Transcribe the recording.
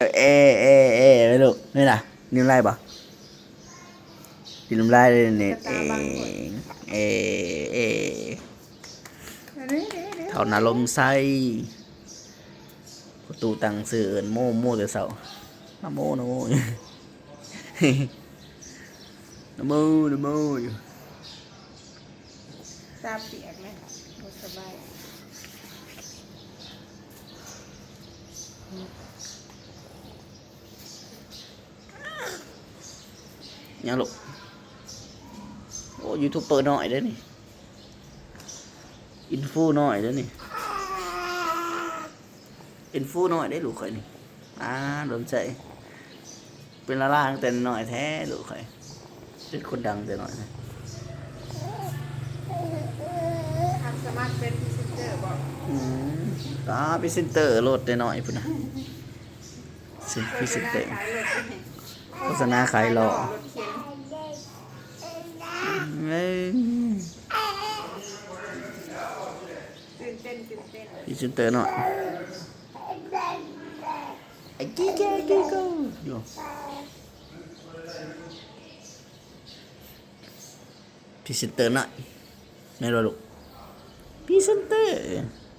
เอไม่รู้นี่นะนิ้วไล่ปะนิ้วไล่เลยเนี่ยเอเอเท่านาลมไส้ประตูตังเสือโม่โม่แต่เสาน้ำโม่น้ำโม่น้ำโม่น้ำโม่อยู่ตาเปียกเลยบ่สบายยังลูกโอ้ยูทูบเบอร์หน่อยเด้อนี่อินฟูหน่อยเด้อนี่อินฟูหน่อยได้ลูกข่อยนี่โดนใจเป็นละล่าตั้งแต่หน่อยแท้ลูกข่อยเป็นคนดังแต่หน่อยนะ ทำสมัครเป็นพรีเซนเตอร์บอก พรีเซนเตอร์โหลดได้หน่อยพุ่นนะพรีเซนเตอร์ ขายรถ โฆษณาขายหล่อ รถเข็น เอ้ย ตื่นเต้น พรีเซนเตอร์หน่อยไอ้กิ๊กกิ๊กอยู่พรีเซนเตอร์หน่อยไม่รู้ลูกพรีเซนเตอร์